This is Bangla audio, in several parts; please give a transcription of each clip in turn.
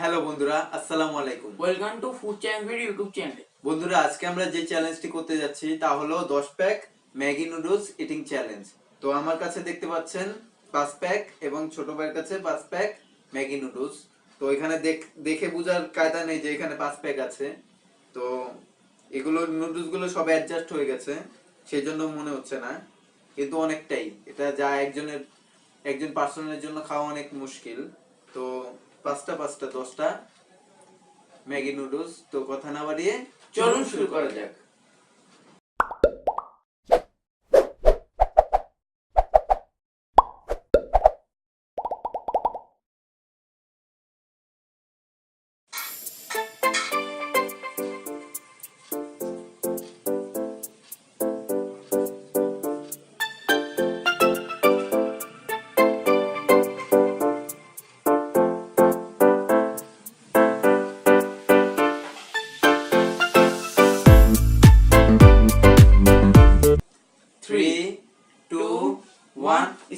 হ্যালো বন্ধুরা, আসসালামু আলাইকুম। Welcome to food channel YouTube channel. বন্ধুরা, আজকে আমরা যে চ্যালেঞ্জটি করতে যাচ্ছি তা হলো 10 pack Maggi noodles eating challenge. তো আমার কাছে দেখতে পাচ্ছেন 5 প্যাক এবং ছোট ভাইয়ের কাছে 5 প্যাক ম্যাগি নুডলস। তো এখানে দেখে বোঝার কায়দা নেই যে এখানে 5 প্যাক আছে। তো এগুলো নুডলস গুলো সব অ্যাডজাস্ট হয়ে গেছে, সেই জন্য মনে হচ্ছে না, কিন্তু অনেকটাই এটা যা একজন পার্সনের জন্য খাওয়া অনেক মুশকিল। তো পাঁচটা 10টা ম্যাগি নুডলস। তো কথা না বাড়িয়ে চলুন শুরু করা যাক।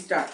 স্টার্ট।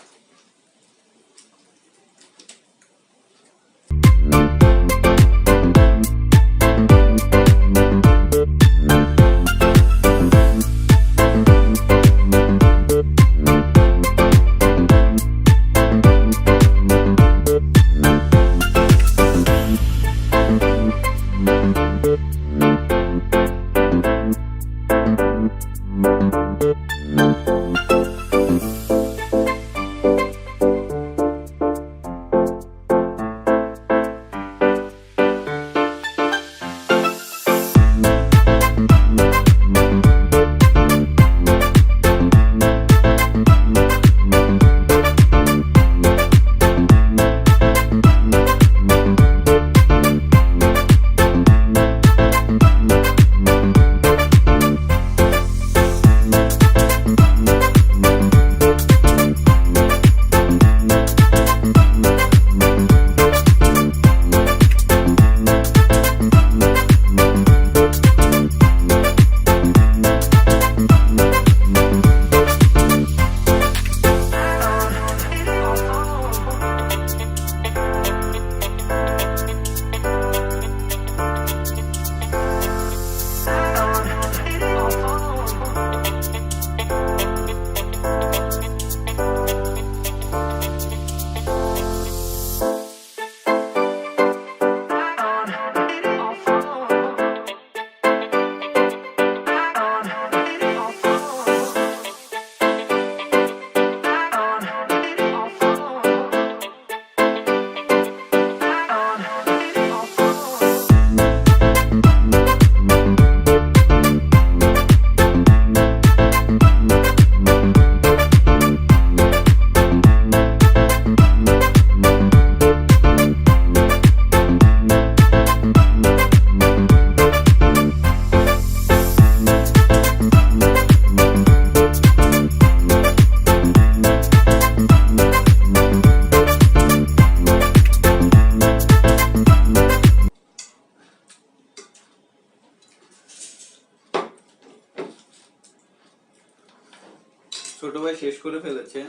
ছোট ভাই শেষ করে ফেলেছে,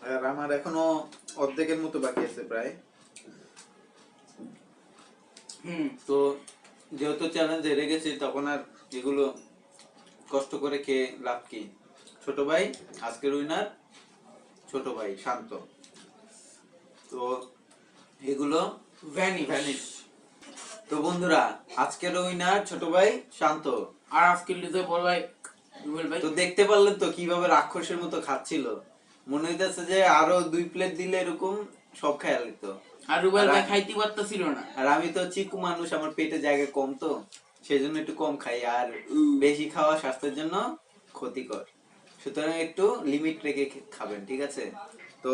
আর আমার এখনো অর্ধেকের মতো বাকি আছে প্রায়। তো যেহেতু চ্যালেঞ্জ হেরে গেছি, তখন আর এগুলো কষ্ট করে খেয়ে লাভ কি। ছোট ভাই আজকের উইনার, ছোট ভাই শান্ত। তো এগুলো ভ্যানিশ। তো বন্ধুরা, আজকের উইনার ছোট ভাই শান্ত, আর আজকের লিজে বড় ভাই রুবেল ভাই। তো দেখতে পারলেন তো কিভাবে রাক্ষসের মতো খাচ্ছিল। মনে হইতেছে যে আরো 2 প্লেট দিলে এরকম সব খেয়াল দিত। আর রুবেল ভাই খাইতে পারতেছিল না। আর আমি তো চিকু মানুষ, আমার পেটে জায়গা কম, তো সেজন্য একটু কম খাই, আর বেশি খাওয়া স্বাস্থ্যের জন্য ক্ষতিকর। সুতরাং একটু লিমিট রেখে খাবেন, ঠিক আছে? তো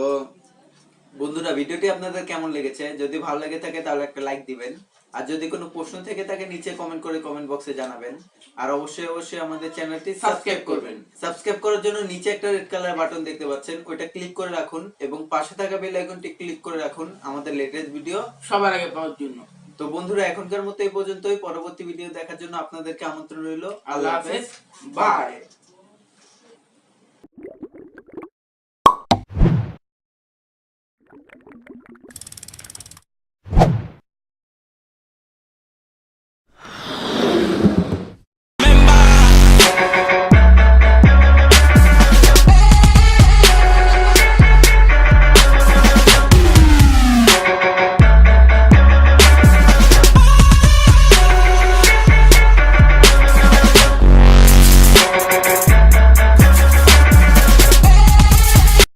বন্ধুরা, ভিডিওটি আপনাদের কেমন লেগেছে? যদি ভালো লেগে থাকে তাহলে একটা লাইক দিবেন, আর যদি কোনো প্রশ্ন থেকে থাকে নিচে কমেন্ট করে কমেন্ট বক্সে জানাবেন। আর অবশ্যই আমাদের চ্যানেলটি সাবস্ক্রাইব করবেন। সাবস্ক্রাইব করার জন্য নিচে একটা রেড কালার বাটন দেখতে পাচ্ছেন, ওইটা ক্লিক করে রাখুন এবং পাশে থাকা বেল আইকনটি ক্লিক করে রাখুন আমাদের লেটেস্ট ভিডিও সবার আগে পাওয়ার জন্য। তো বন্ধুরা, এখনকার মতো এই পর্যন্তই। পরবর্তী ভিডিও দেখার জন্য আপনাদেরকে আমন্ত্রণ রইল। আল্লাহ হাফেজ, বাই।